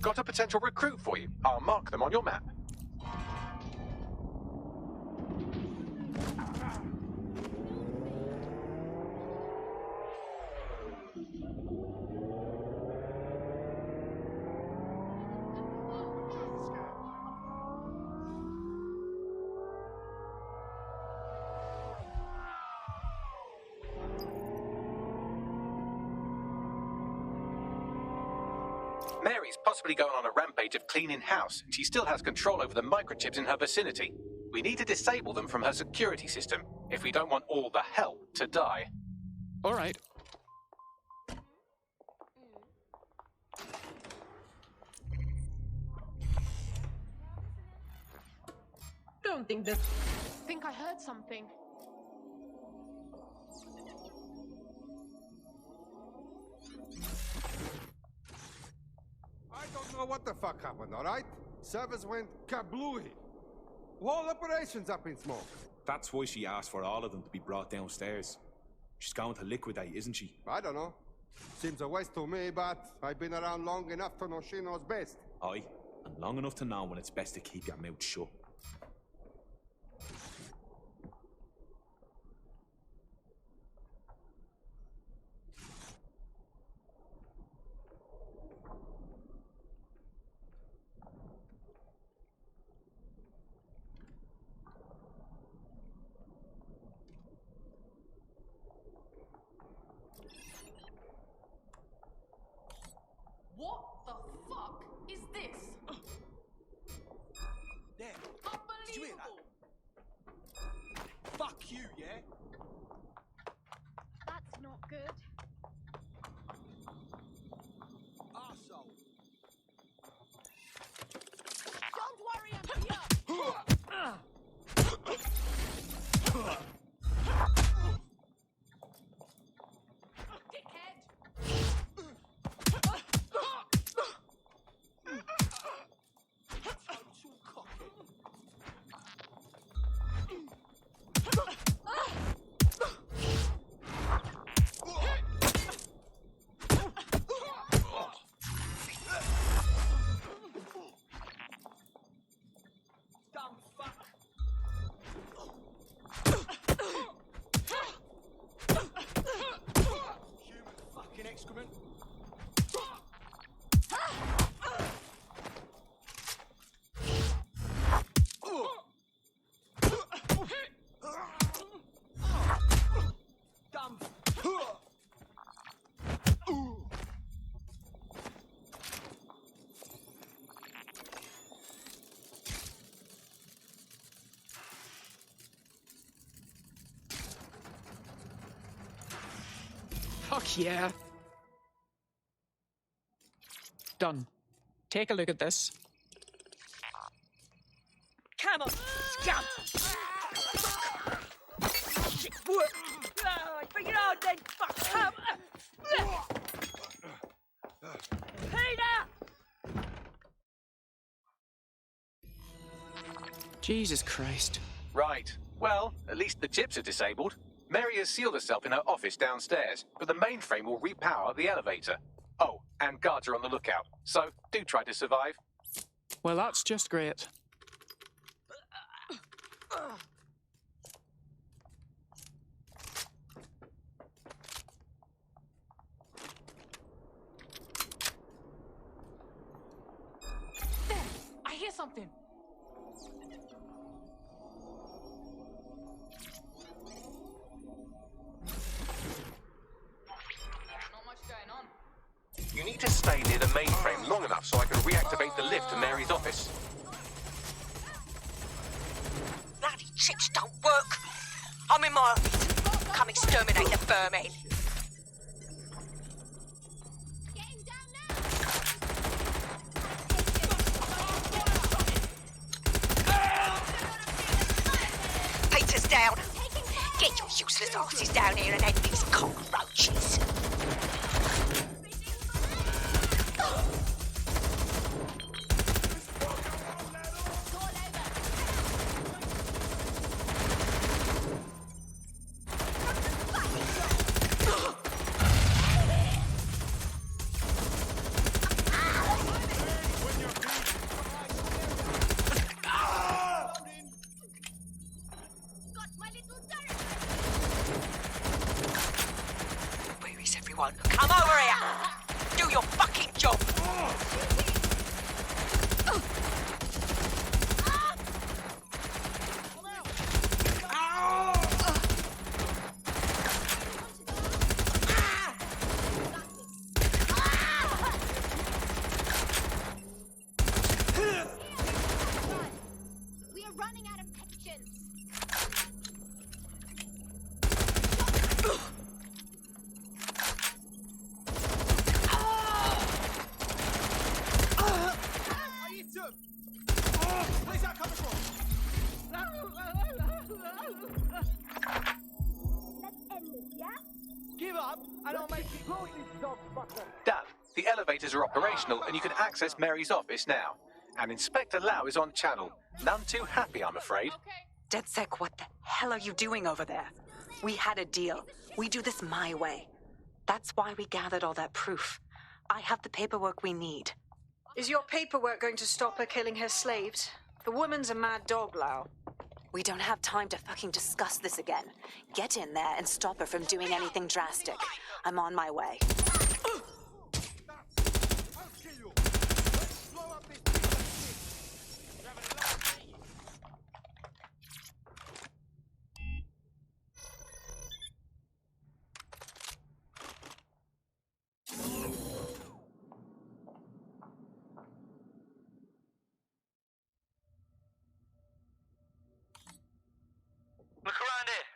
Got a potential recruit for you. I'll mark them on your map. Mary's possibly going on a rampage of cleaning house, and she still has control over the microchips in her vicinity. We need to disable them from her security system if we don't want all the help to die. All right. Don't think this. Think I heard something. I don't know what the fuck happened, alright? Servers went kablooey. Whole operation's up in smoke. That's why she asked for all of them to be brought downstairs. She's going to liquidate, isn't she? I don't know. Seems a waste to me, but I've been around long enough to know she knows best. Aye, and long enough to know when it's best to keep your mouth shut. What the fuck is this? There. Did you hear Unbelievable! that? Fuck you, yeah? That's not good. Arsehole. Don't worry, I'm here! Dickhead! Total cockhead. Dumb fuck. Human fucking excrement. Dumb. Fuck yeah. Done. Take a look at this. Come on, scum! Shit, what? Bring it on then, fuck! Come! Peter! Jesus Christ. Right. Well, at least the chips are disabled. Mary has sealed herself in her office downstairs, but the mainframe will repower the elevator. Oh, and guards are on the lookout, so do try to survive. Well, that's just great. There! I hear something! Not much going on. You need to stay near the mainframe long enough so I can reactivate the lift to Mary's office. Bloody chips don't work! I'm in my office. Come exterminate the vermin. Getting down Peter's down. Get your useless asses down here and end these cockroaches. everyone, come over here! Do your fucking job! We are running out of patience. I hit him! Oh, where's that coming from? Let's end this, yeah? Give up, and I'll make it quick. Dan, the elevators are operational and you can access Mary's office now. And Inspector Lau is on channel. None too happy, I'm afraid. Okay. DedSec, what the hell are you doing over there? We had a deal. We do this my way. That's why we gathered all that proof. I have the paperwork we need. Is your paperwork going to stop her killing her slaves? The woman's a mad dog, Lau. We don't have time to fucking discuss this again. Get in there and stop her from doing anything drastic. I'm on my way. I'll kill you. Let's blow up this piece of shit. Look around here.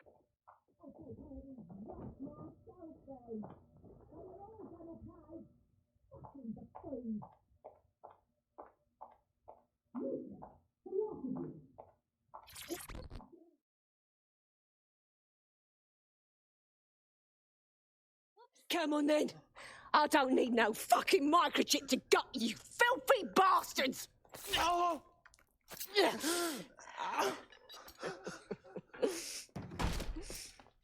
Come on then. I don't need no fucking microchip to gut you filthy bastards! Oh!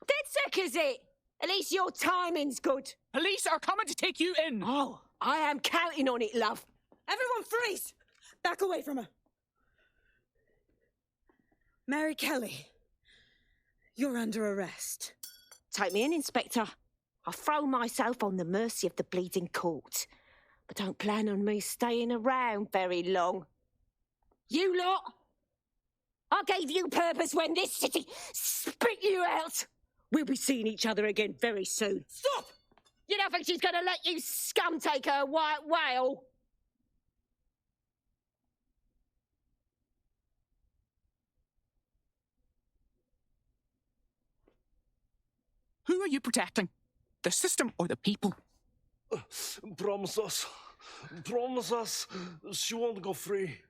DedSec is it? At least your timing's good. Police are coming to take you in. Oh, I am counting on it, love. Everyone freeze! Back away from her. Mary Kelly, you're under arrest. Take me in, Inspector. I'll throw myself on the mercy of the bleeding court. But don't plan on me staying around very long. You lot! I gave you purpose when this city spit you out! We'll be seeing each other again very soon. Stop! You don't think she's gonna let you scum take her white whale? Who are you protecting? The system or the people? Promise us. Promise us she won't go free.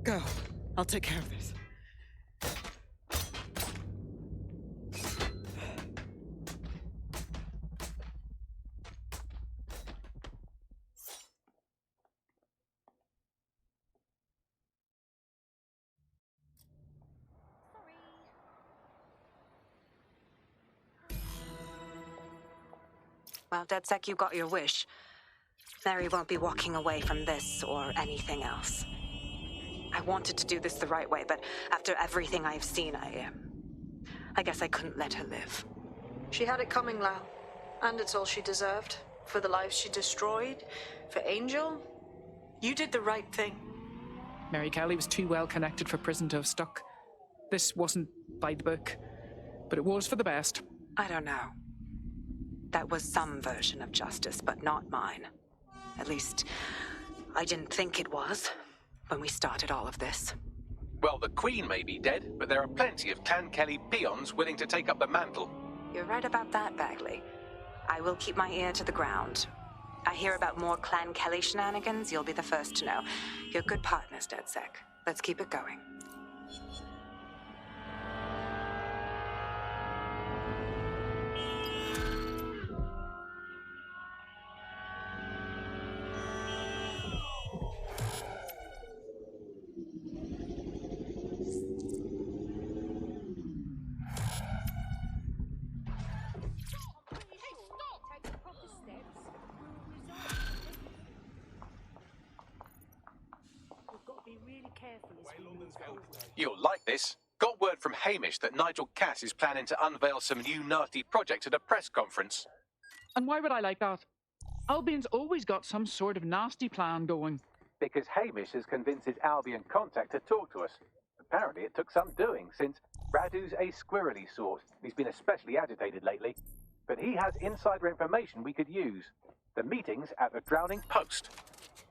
Go. I'll take care of this. Well, DedSec, you got your wish. Mary won't be walking away from this or anything else. I wanted to do this the right way, but after everything I've seen, I guess I couldn't let her live. She had it coming, Lau. And it's all she deserved. For the lives she destroyed, for Angel. You did the right thing. Mary Kelly was too well connected for prison to have stuck. This wasn't by the book, but it was for the best. I don't know. That was some version of justice, but not mine. At least, I didn't think it was when we started all of this. Well, the Queen may be dead, but there are plenty of Clan Kelly peons willing to take up the mantle. You're right about that, Bagley. I will keep my ear to the ground. I hear about more Clan Kelly shenanigans, you'll be the first to know. You're good partners, DedSec. Let's keep it going. this. Got word from Hamish that Nigel Cass is planning to unveil some new nasty project at a press conference. And why would I like that? Albion's always got some sort of nasty plan going. Because Hamish has convinced his Albion contact to talk to us. Apparently it took some doing, since Radu's a squirrely sort. He's been especially agitated lately. But he has insider information we could use. The meeting's at the Drowning Post.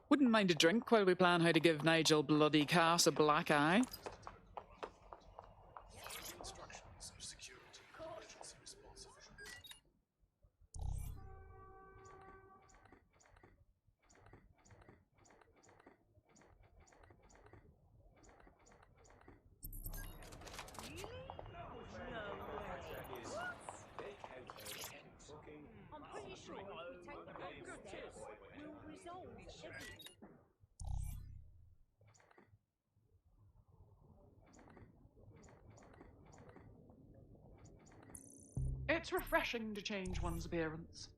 Wouldn't mind a drink while we plan how to give Nigel bloody Cass a black eye. It's refreshing to change one's appearance.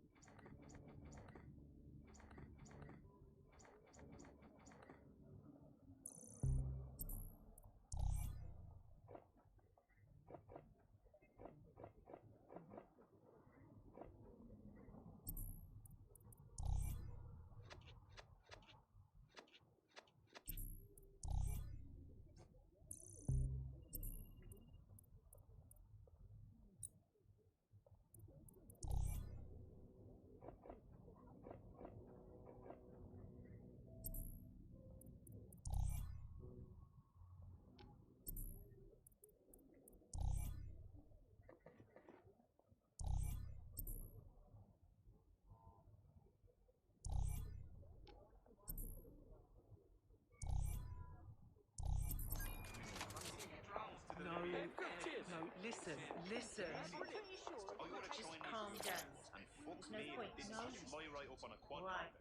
Listen. Just calm down. There's no point. No. Right.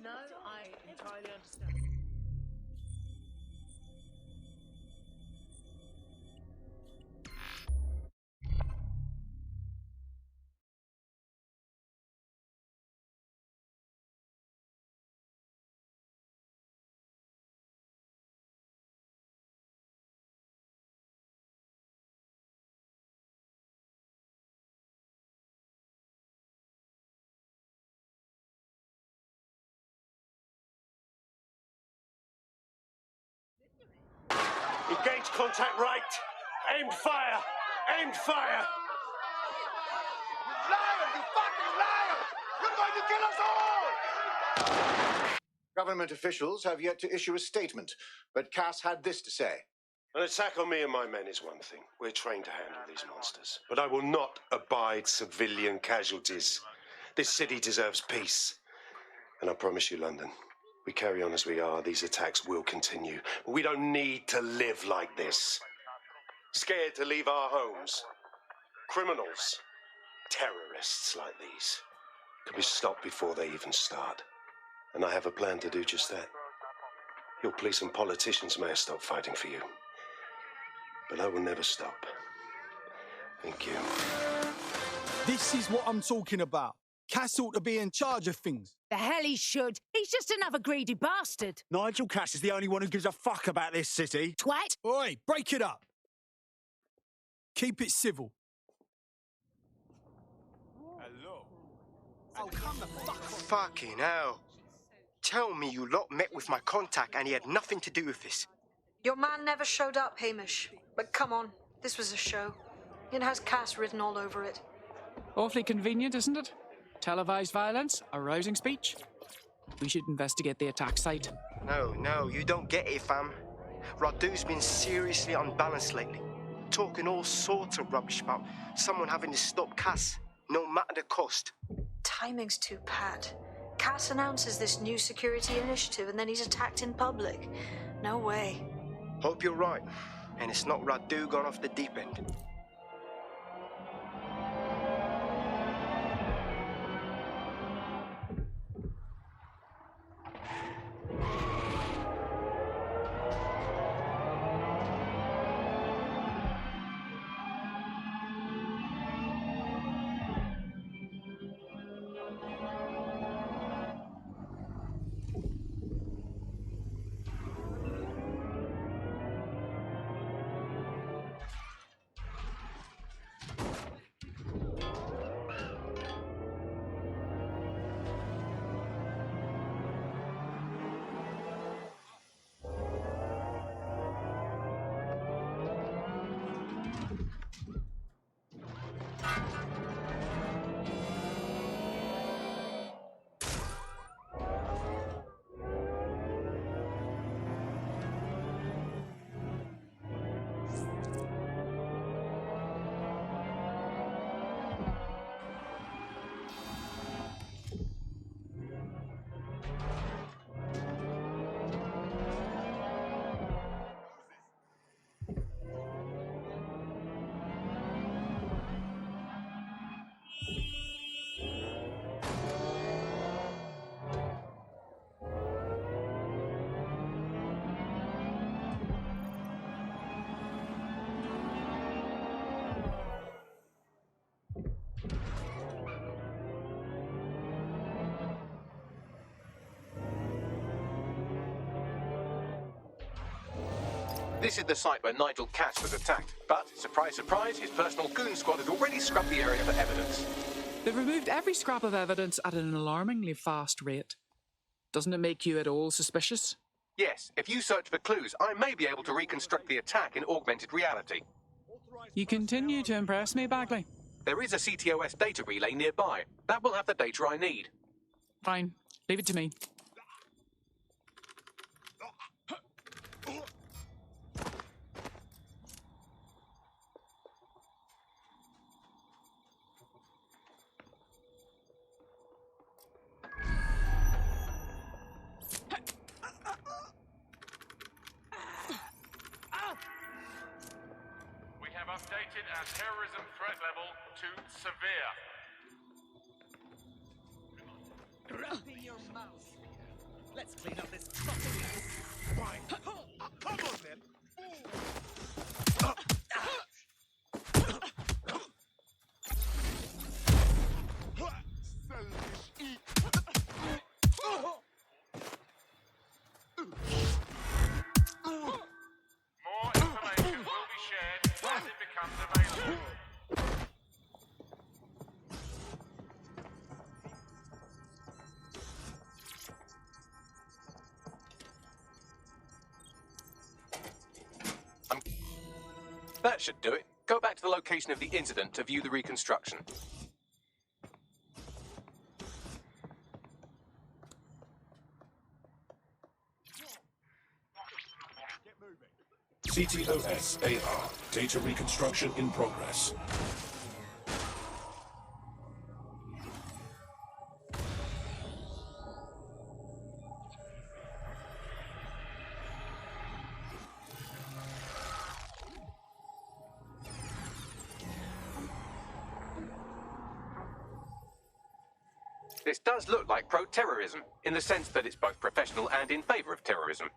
No, I entirely understand. Engage contact right. Aimed fire. Aimed fire. Liar, you fucking liar! You're going to kill us all! Government officials have yet to issue a statement, but Cass had this to say. An attack on me and my men is one thing. We're trained to handle these monsters. But I will not abide civilian casualties. This city deserves peace. And I promise you, London, we carry on as we are, these attacks will continue. But we don't need to live like this. Scared to leave our homes. Criminals, terrorists like these, can be stopped before they even start. And I have a plan to do just that. Your police and politicians may have stopped fighting for you. But I will never stop. Thank you. This is what I'm talking about. Cass ought to be in charge of things. The hell he should. He's just another greedy bastard. Nigel Cass is the only one who gives a fuck about this city. Twat. Oi, break it up. Keep it civil. Hello. Oh, come the fuck on. Fucking hell. Tell me you lot met with my contact and he had nothing to do with this. Your man never showed up, Hamish. But come on, this was a show. It has Cass written all over it. Awfully convenient, isn't it? Televised violence, a rousing speech. We should investigate the attack site. No, you don't get it, fam. Radu's been seriously unbalanced lately. Talking all sorts of rubbish about someone having to stop Cass, no matter the cost. Timing's too pat. Cass announces this new security initiative and then he's attacked in public. No way. Hope you're right. And it's not Radu gone off the deep end. This is the site where Nigel Cass was attacked, but, surprise, surprise, his personal goon squad had already scrubbed the area for evidence. They've removed every scrap of evidence at an alarmingly fast rate. Doesn't it make you at all suspicious? Yes, if you search for clues, I may be able to reconstruct the attack in augmented reality. You continue to impress me, Bagley. There is a CTOS data relay nearby. That will have the data I need. Fine. Leave it to me. Updated our terrorism threat level to severe. Open your mouth. Let's clean up this fucking mess. Right. Come on then. More information will be shared as it becomes available. That should do it. Go back to the location of the incident to view the reconstruction. CTOS AR. Data reconstruction in progress. This does look like pro-terrorism, in the sense that it's both professional and in favour of terrorism.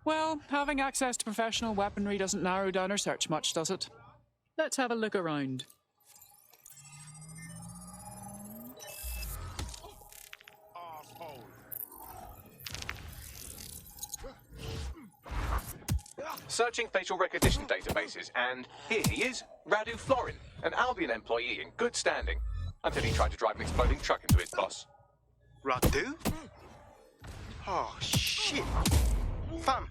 Well, having access to professional weaponry doesn't narrow down our search much, does it? Let's have a look around. Searching facial recognition databases, and here he is, Radu Florin, an Albion employee in good standing, until he tried to drive an exploding truck into his boss. Radu? Oh, shit. Fam,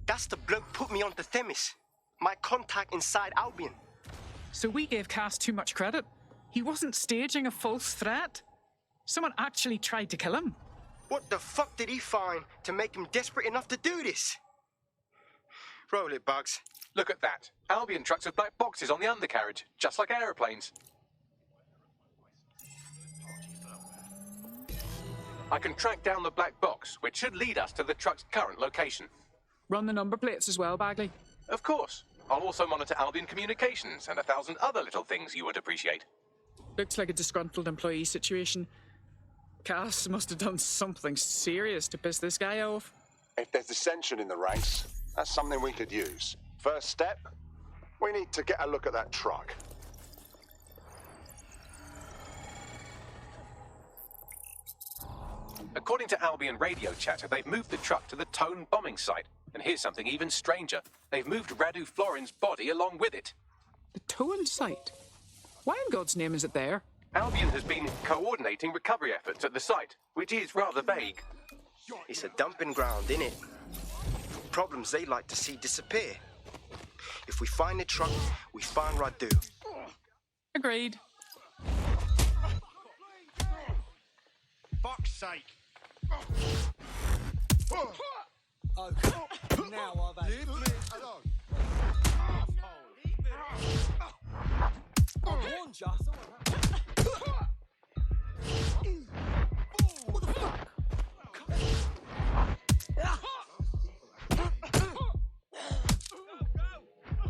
that's the bloke put me onto Themis. My contact inside Albion. So we gave Cass too much credit. He wasn't staging a false threat. Someone actually tried to kill him. What the fuck did he find to make him desperate enough to do this? Roll it, Bugs. Look at that. Albion trucks with black boxes on the undercarriage, just like aeroplanes. I can track down the black box, which should lead us to the truck's current location. Run the number plates as well, Bagley. Of course. I'll also monitor Albion communications and 1,000 other little things you would appreciate. Looks like a disgruntled employee situation. Cass must have done something serious to piss this guy off. If there's dissension in the ranks, that's something we could use. First step, we need to get a look at that truck. According to Albion radio chatter, they've moved the truck to the Tone bombing site. And here's something even stranger. They've moved Radu Florin's body along with it. The Tone site? Why in God's name is it there? Albion has been coordinating recovery efforts at the site, which is rather vague. It's a dumping ground, innit? Problems they like to see disappear. If we find the truck, we find Radu. Agreed. Fuck's sake. Okay, now I've had Leave me alone. I warned ya. What the fuck?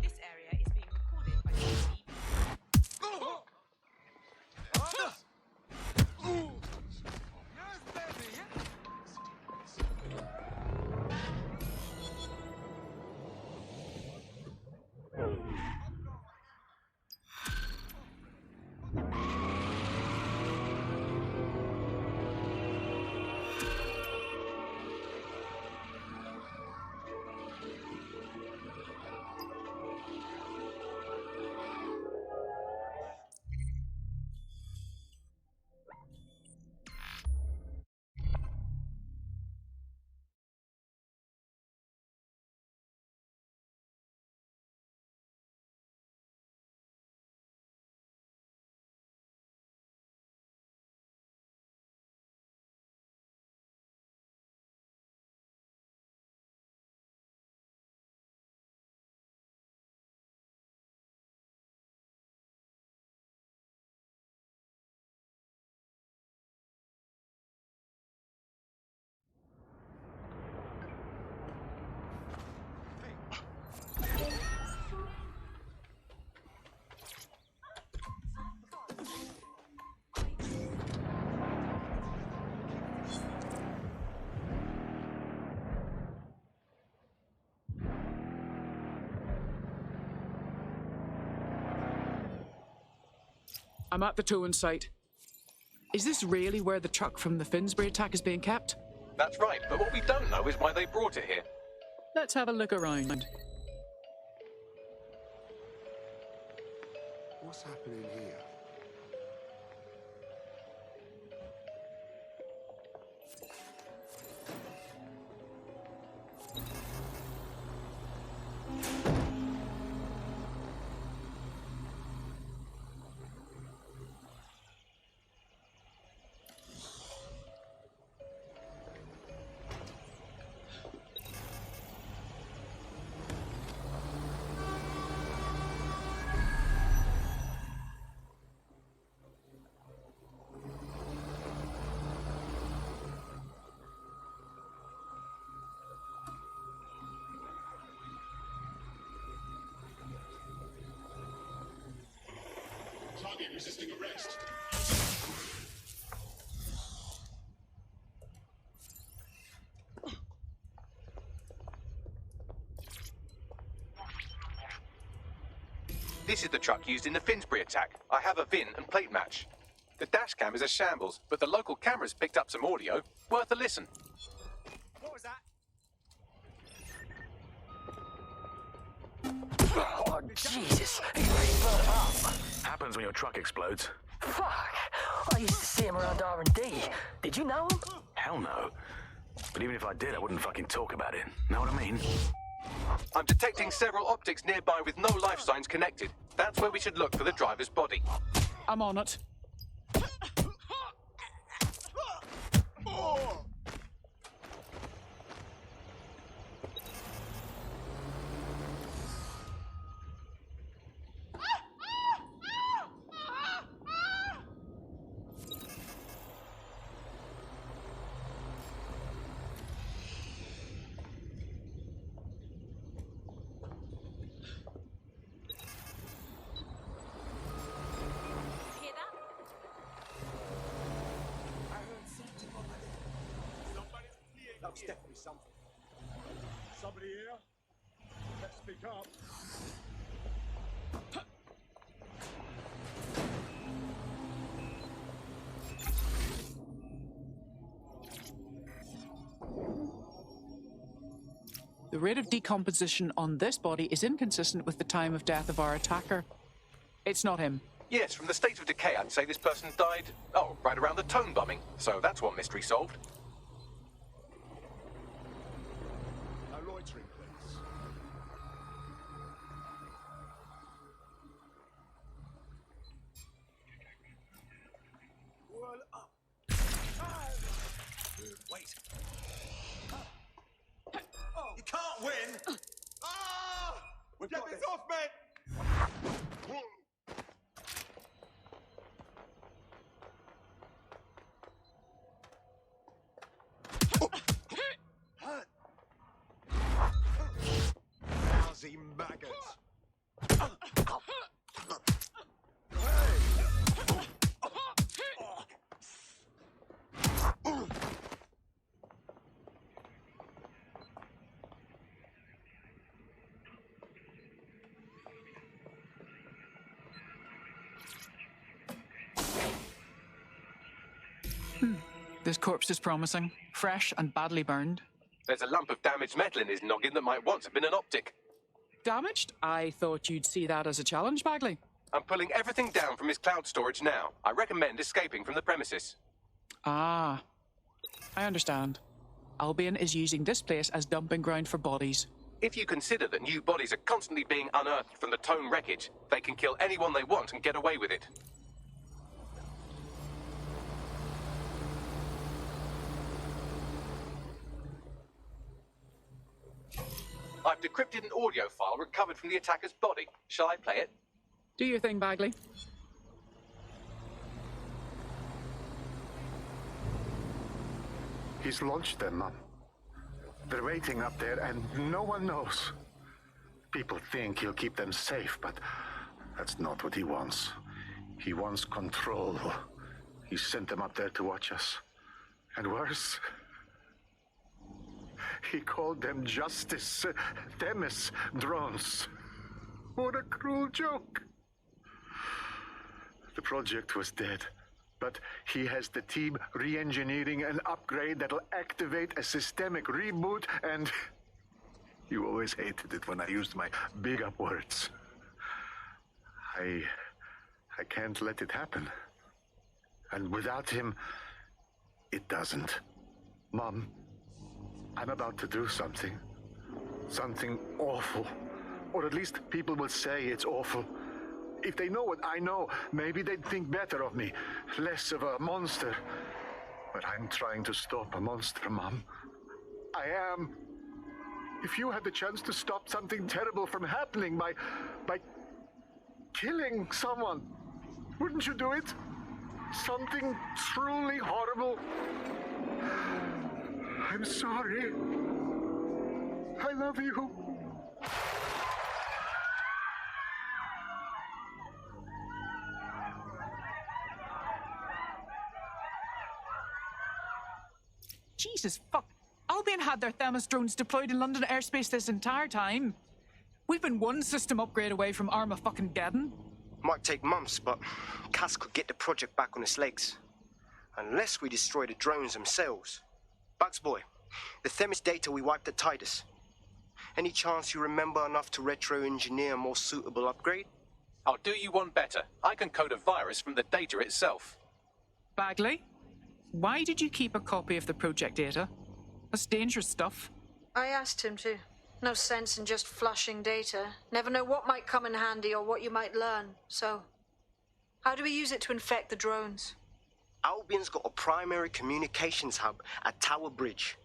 This area is being recorded by I'm at the towing site. Is this really where the truck from the Finsbury attack is being kept? That's right, but what we don't know is why they brought it here. Let's have a look around. What's happening here? Target resisting arrest. This is the truck used in the Finsbury attack. I have a VIN and plate match. The dash cam is a shambles, but the local cameras picked up some audio. Worth a listen. What was that? Oh, Jesus. He's really burnt up. Happens when your truck explodes. Fuck. I used to see him around R&D. Did you know him? Hell no. But even if I did, I wouldn't fucking talk about it. Know what I mean? I'm detecting several optics nearby with no life signs connected. That's where we should look for the driver's body. I'm on it. That's definitely something. Somebody here? Let's speak up. The rate of decomposition on this body is inconsistent with the time of death of our attacker. It's not him. Yes, from the state of decay, I'd say this person died, right around the Tone bombing. So that's one mystery solved. No loitering, please. Well up. Wait. You can't win! Get this off, man! Lousy maggots. This corpse is promising. Fresh and badly burned. There's a lump of damaged metal in his noggin that might once have been an optic. Damaged? I thought you'd see that as a challenge, Bagley. I'm pulling everything down from his cloud storage now. I recommend escaping from the premises. Ah, I understand. Albion is using this place as dumping ground for bodies. If you consider that new bodies are constantly being unearthed from the Tone wreckage, they can kill anyone they want and get away with it. I've decrypted an audio file recovered from the attacker's body. Shall I play it? Do your thing, Bagley. He's launched them, Mum. They're waiting up there, and no one knows. People think he'll keep them safe, but that's not what he wants. He wants control. He sent them up there to watch us. And worse, he called them Justice, Themis drones. What a cruel joke. The project was dead. But he has the team re-engineering an upgrade that'll activate a systemic reboot, and you always hated it when I used my big-up words. I can't let it happen. And without him, it doesn't. Mom, I'm about to do something. Something awful. Or at least people will say it's awful. If they know what I know, maybe they'd think better of me. Less of a monster. But I'm trying to stop a monster, Mom. I am. If you had the chance to stop something terrible from happening by killing someone, wouldn't you do it? Something truly horrible. I'm sorry. I love you. Jesus fuck. Albion had their Themis drones deployed in London airspace this entire time. We've been one system upgrade away from Armageddon. Might take months, but Cass could get the project back on its legs. Unless we destroy the drones themselves. Bugs boy, the Themis data we wiped at Titus. Any chance you remember enough to retro-engineer a more suitable upgrade? I'll do you one better. I can code a virus from the data itself. Bagley, why did you keep a copy of the project data? That's dangerous stuff. I asked him to. No sense in just flushing data. Never know what might come in handy or what you might learn. So, how do we use it to infect the drones? Albion's got a primary communications hub at Tower Bridge.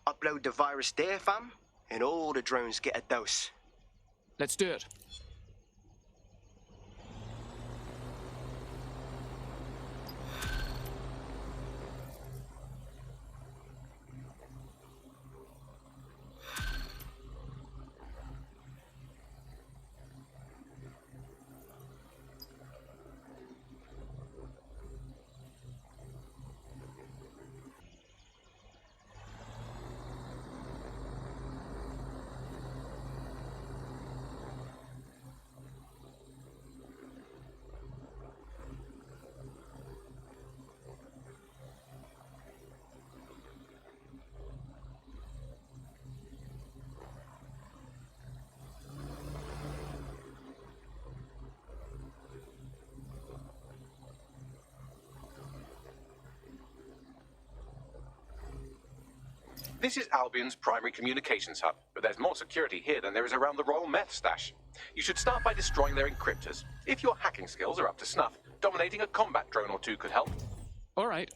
Upload the virus there, fam, and all the drones get a dose. Let's do it. This is Albion's primary communications hub, but there's more security here than there is around the Royal Meth stash. You should start by destroying their encryptors. If your hacking skills are up to snuff, dominating a combat drone or two could help. All right.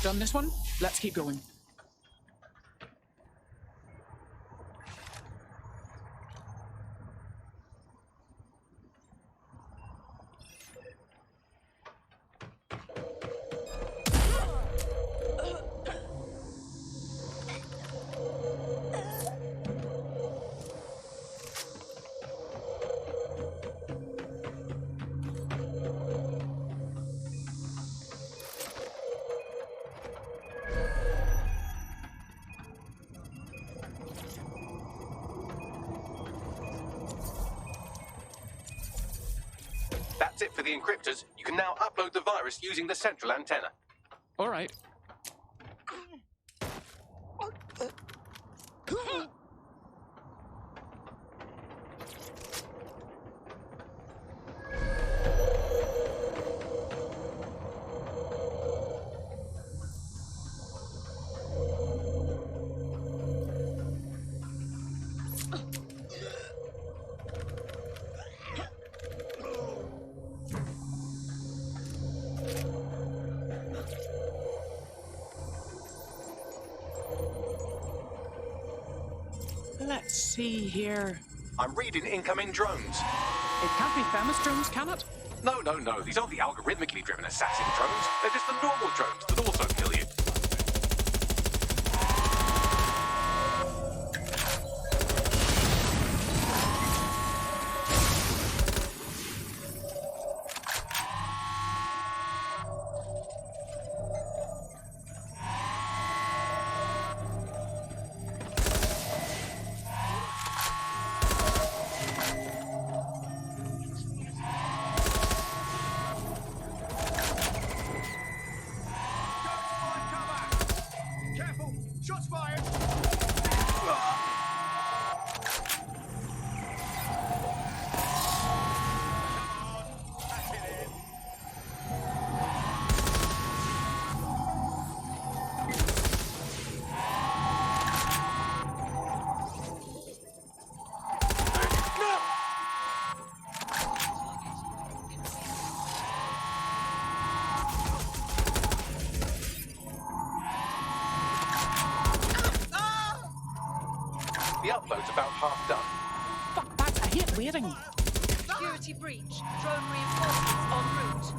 Done this one? Let's keep going. That's it for the encryptors. You can now upload the virus using the central antenna. All right. Let's see here. I'm reading incoming drones. It can't be Themis drones, can it? No. These aren't the algorithmically driven assassin drones. They're just the normal drones that also kill you. Shots fired! The upload's about half done. Fuck that, I hate waiting. Security breach. Drone reinforcements en route.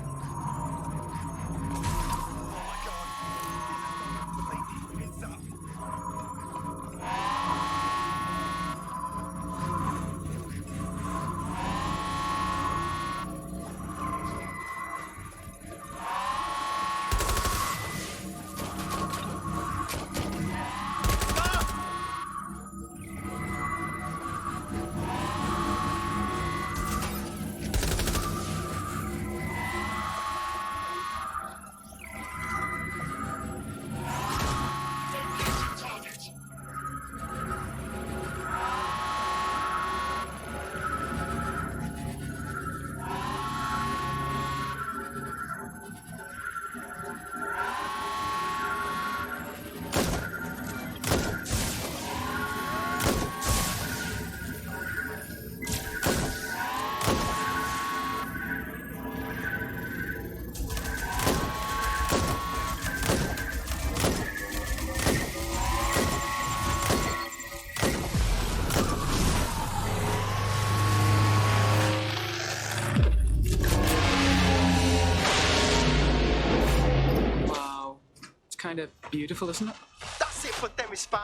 Kind of beautiful, isn't it? That's it for Themis, fam.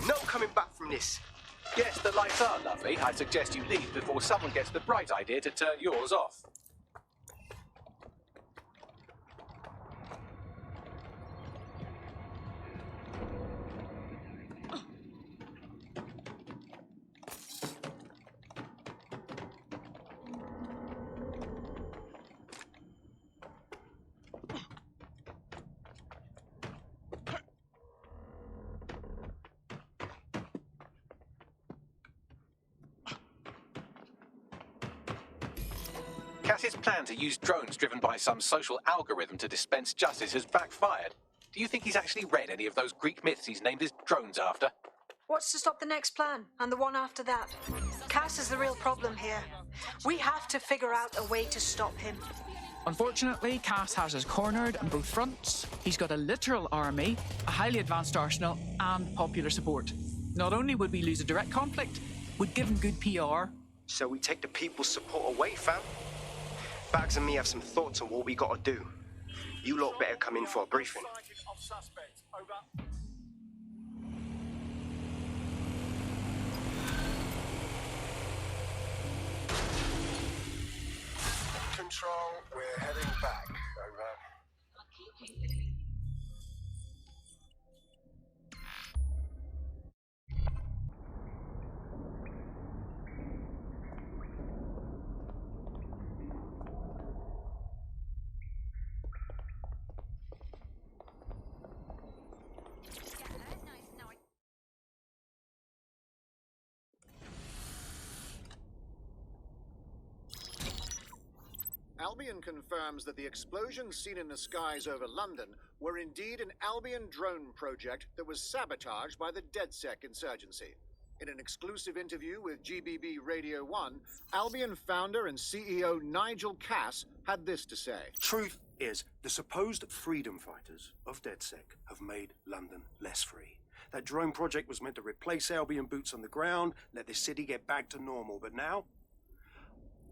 No coming back from this. Yes, the lights are lovely. I suggest you leave before someone gets the bright idea to turn yours off. Cass's plan to use drones driven by some social algorithm to dispense justice has backfired. Do you think he's actually read any of those Greek myths he's named his drones after? What's to stop the next plan, and the one after that? Cass is the real problem here. We have to figure out a way to stop him. Unfortunately, Cass has us cornered on both fronts. He's got a literal army, a highly advanced arsenal, and popular support. Not only would we lose a direct conflict, we'd give him good PR. So we take the people's support away, fam? Bags and me have some thoughts on what we gotta do. You lot better come in for a briefing. Control, we're heading back. Over. Albion confirms that the explosions seen in the skies over London were indeed an Albion drone project that was sabotaged by the DedSec insurgency. In an exclusive interview with GBB Radio 1, Albion founder and CEO Nigel Cass had this to say. Truth is, the supposed freedom fighters of DedSec have made London less free. That drone project was meant to replace Albion boots on the ground, let the city get back to normal. But now,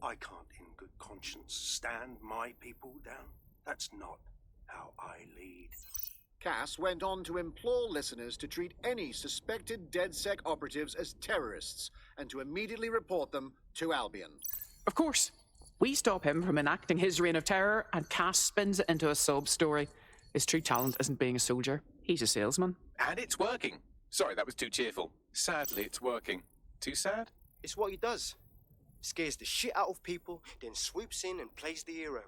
I can't in good conscience stand my people down. That's not how I lead. Cass went on to implore listeners to treat any suspected DedSec operatives as terrorists and to immediately report them to Albion. Of course. We stop him from enacting his reign of terror, and Cass spins it into a sob story. His true talent isn't being a soldier. He's a salesman. And it's working. Sorry, that was too cheerful. Sadly, it's working. Too sad? It's what he does. Scares the shit out of people, then swoops in and plays the hero.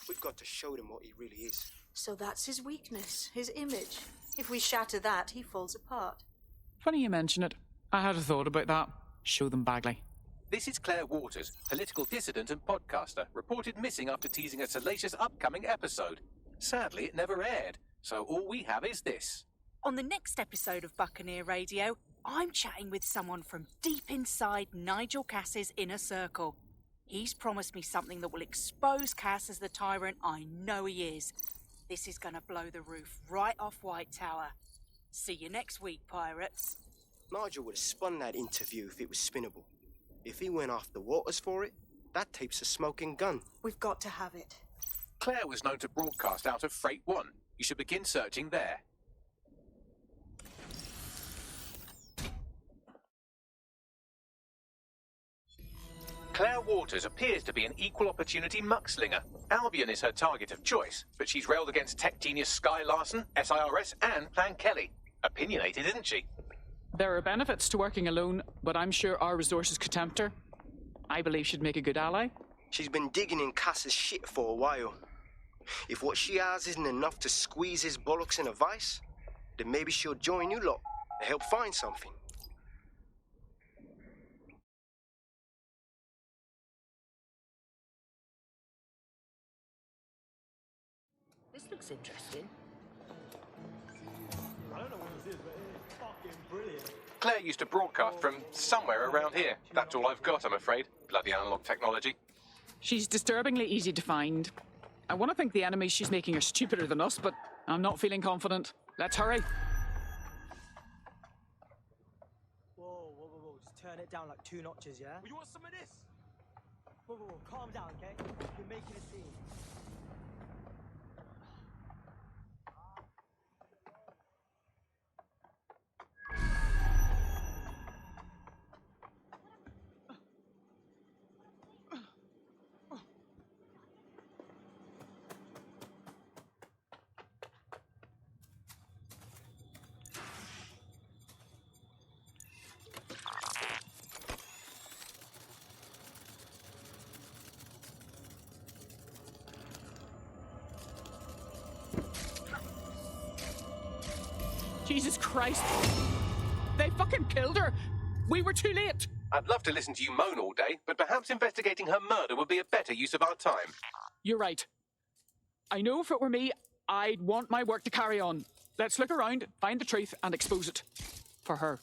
We've got to show them what he really is. So that's his weakness, his image. If we shatter that, he falls apart. Funny you mention it. I had a thought about that. Show them Bagley. This is Claire Waters, political dissident and podcaster, reported missing after teasing a salacious upcoming episode. Sadly, it never aired, so all we have is this. On the next episode of Buccaneer Radio, I'm chatting with someone from deep inside Nigel Cass's inner circle. He's promised me something that will expose Cass as the tyrant I know he is. This is going to blow the roof right off White Tower. See you next week, pirates. Nigel would have spun that interview if it was spinnable. If he went after Waters for it, that tape's a smoking gun. We've got to have it. Claire was known to broadcast out of Freight 1. You should begin searching there. Claire Waters appears to be an equal opportunity muckslinger. Albion is her target of choice, but she's railed against tech genius Sky Larson, SIRS, and Plan Kelly. Opinionated, isn't she? There are benefits to working alone, but I'm sure our resources could tempt her. I believe she'd make a good ally. She's been digging in Cass's shit for a while. If what she has isn't enough to squeeze his bollocks in a vice, then maybe she'll join you lot and help find something. This looks interesting. I don't know what this is, but it's fucking brilliant. Claire used to broadcast from somewhere around here. That's all I've got, I'm afraid. Bloody analog technology. She's disturbingly easy to find. I want to think the enemies she's making are stupider than us, but I'm not feeling confident. Let's hurry. Whoa. Just turn it down like 2 notches, yeah? You want some of this? Whoa. Calm down, okay? You're making a scene. Jesus Christ. They fucking killed her. We were too late. I'd love to listen to you moan all day, but perhaps investigating her murder would be a better use of our time. You're right. I know if it were me, I'd want my work to carry on. Let's look around, find the truth, and expose it. For her.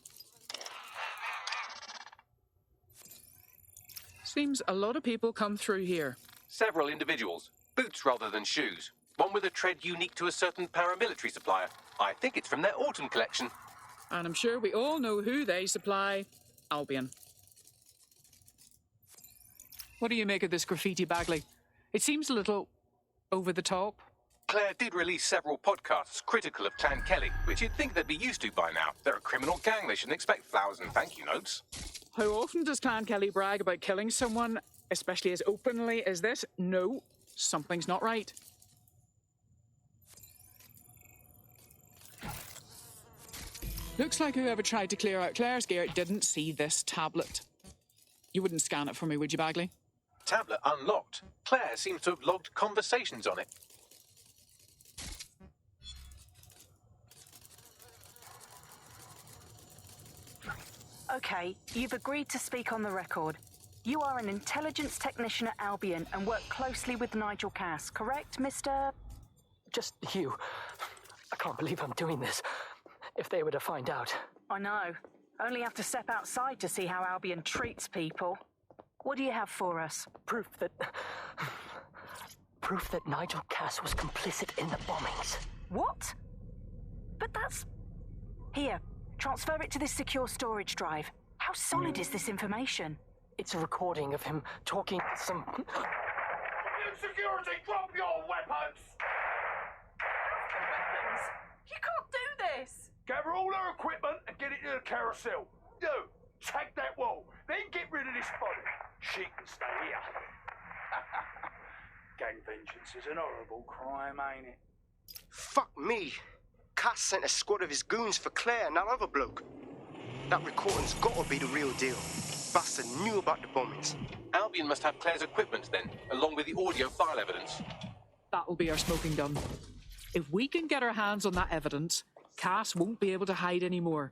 Seems a lot of people come through here. Several individuals. Boots rather than shoes. One with a tread unique to a certain paramilitary supplier. I think it's from their autumn collection. And I'm sure we all know who they supply. Albion. What do you make of this graffiti, Bagley? It seems a little over the top. Claire did release several podcasts critical of Clan Kelly, which you'd think they'd be used to by now. They're a criminal gang. They shouldn't expect flowers and thank you notes. How often does Clan Kelly brag about killing someone, especially as openly as this? No, something's not right. Looks like whoever tried to clear out Claire's gear didn't see this tablet. You wouldn't scan it for me, would you, Bagley? Tablet unlocked. Claire seems to have logged conversations on it. Okay, you've agreed to speak on the record. You are an intelligence technician at Albion and work closely with Nigel Cass, correct, Mr.? Just you. I can't believe I'm doing this. If they were to find out. I know. Only have to step outside to see how Albion treats people. What do you have for us? Proof that Nigel Cass was complicit in the bombings. What? But that's... Here, transfer it to this secure storage drive. How solid is this information? It's a recording of him talking to some... Security, drop your weapons! You can't do this! Gather all her equipment and get it to the carousel. You, tag that wall, then get rid of this body. She can stay here. Gang vengeance is an horrible crime, ain't it? Fuck me. Cass sent a squad of his goons for Claire and that other bloke. That recording's gotta be the real deal. Bastard knew about the bombings. Albion must have Claire's equipment then, along with the audio file evidence. That'll be our smoking gun. If we can get our hands on that evidence, Cass won't be able to hide anymore.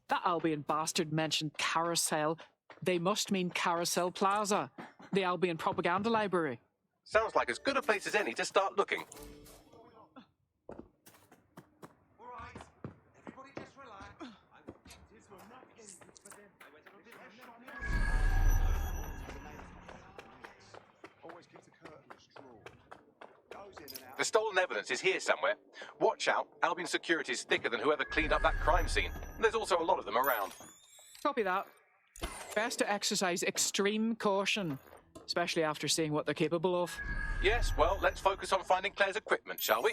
That Albion bastard mentioned Carousel. They must mean Carousel Plaza, the Albion propaganda library. Sounds like as good a place as any to start looking. The stolen evidence is here somewhere. Watch out, Albion security is thicker than whoever cleaned up that crime scene. There's also a lot of them around. Copy that. Best to exercise extreme caution, especially after seeing what they're capable of. Yes, well, let's focus on finding Claire's equipment, shall we?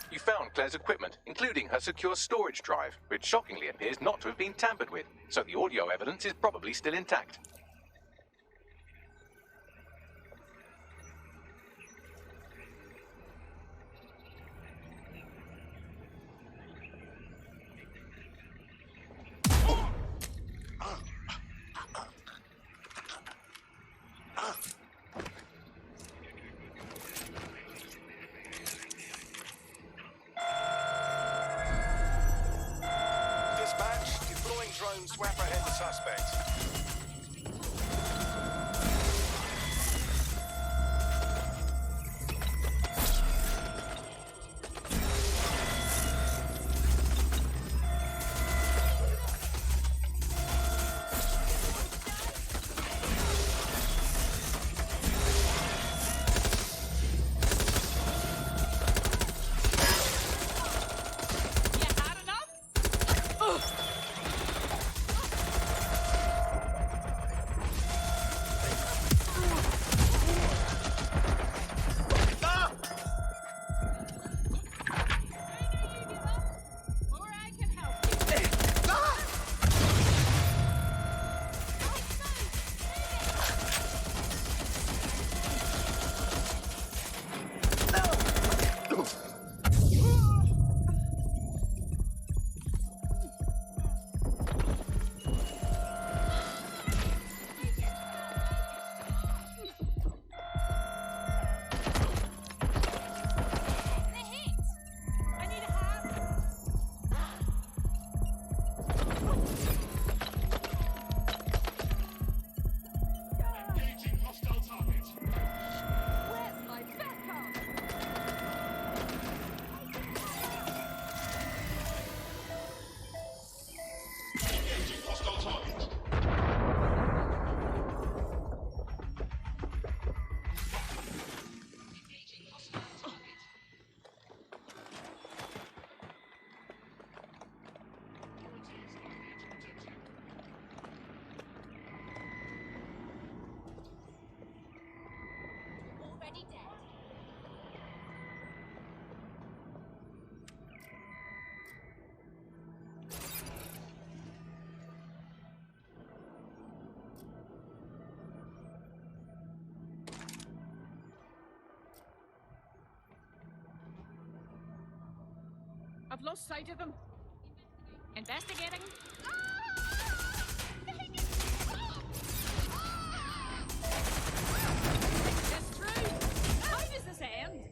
You found Claire's equipment, including her secure storage drive, which shockingly appears not to have been tampered with, so the audio evidence is probably still intact. Swap ahead the suspects. I've lost sight of them. Investigating. It's through. How does this end?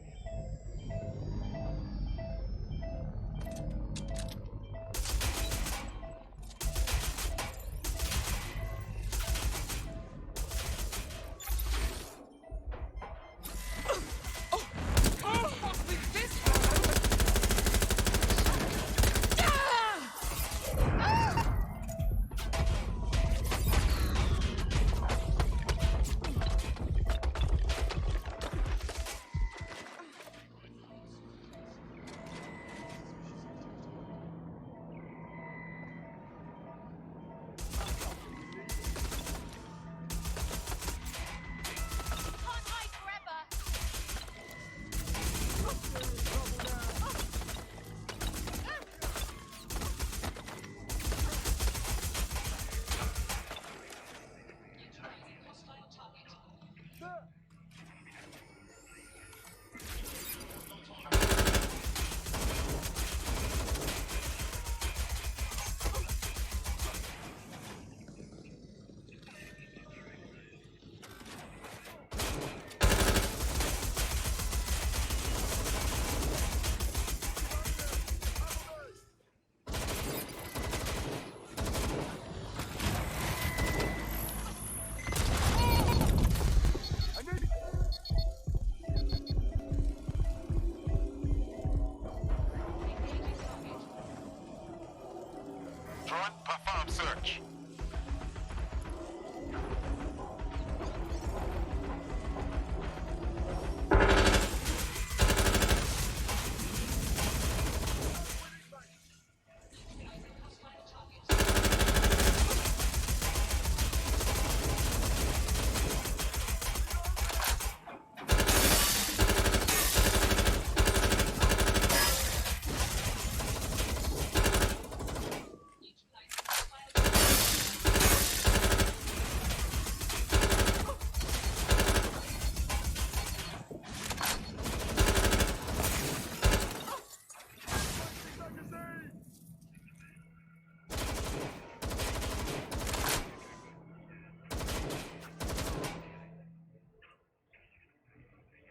Perform search.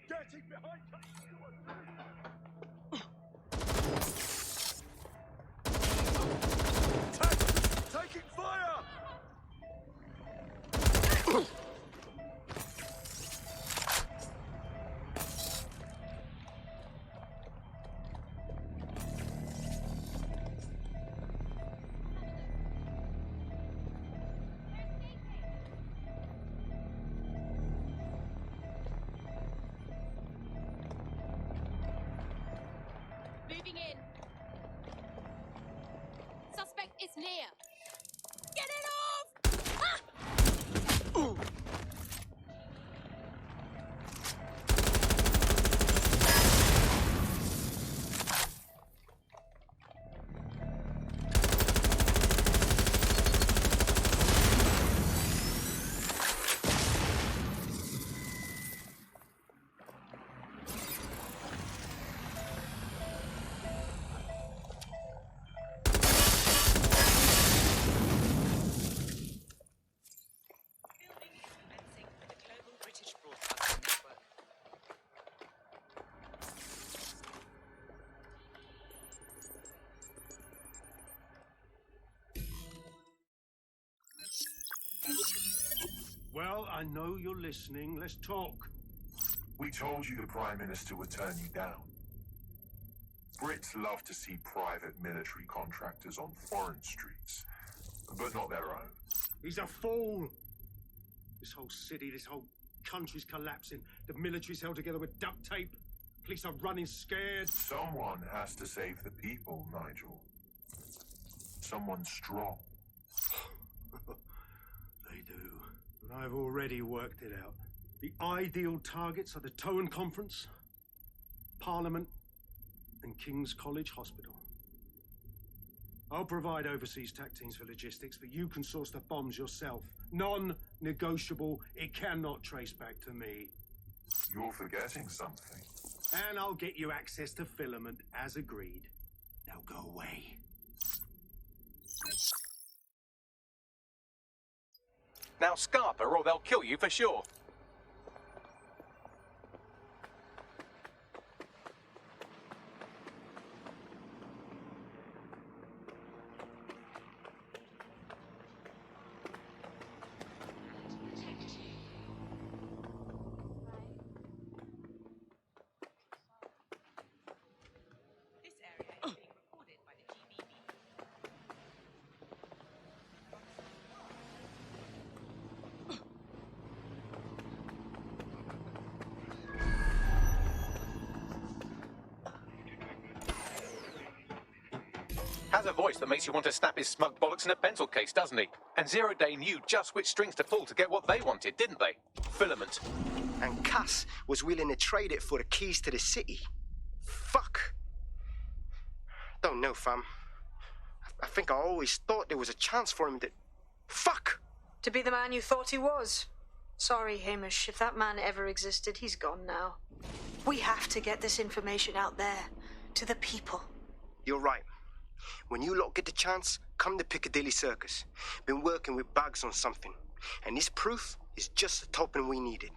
Getting behind taking fire! Moving in. Suspect is near. Get it off! Ah! Ooh. Well, I know you're listening. Let's talk. We told you the Prime Minister would turn you down. Brits love to see private military contractors on foreign streets, but not their own. He's a fool. This whole city, this whole country's collapsing. The military's held together with duct tape. Police are running scared. Someone has to save the people, Nigel. Someone strong. They do. And I've already worked it out. The ideal targets are the Towan Conference, Parliament, and King's College Hospital. I'll provide overseas tac teams for logistics, but you can source the bombs yourself. Non-negotiable. It cannot trace back to me. You're forgetting something. And I'll get you access to filament, as agreed. Now go away. Now scarper or they'll kill you for sure. Has a voice that makes you want to snap his smug bollocks in a pencil case, doesn't he? And Zero Day knew just which strings to pull to get what they wanted, didn't they? Filament. And Cass was willing to trade it for the keys to the city. Fuck. Don't know, fam. I think I always thought there was a chance for him to... Fuck! To be the man you thought he was. Sorry, Hamish. If that man ever existed, he's gone now. We have to get this information out there, to the people. You're right. When you lot get the chance, come to Piccadilly Circus. Been working with Bags on something. And this proof is just the token we needed.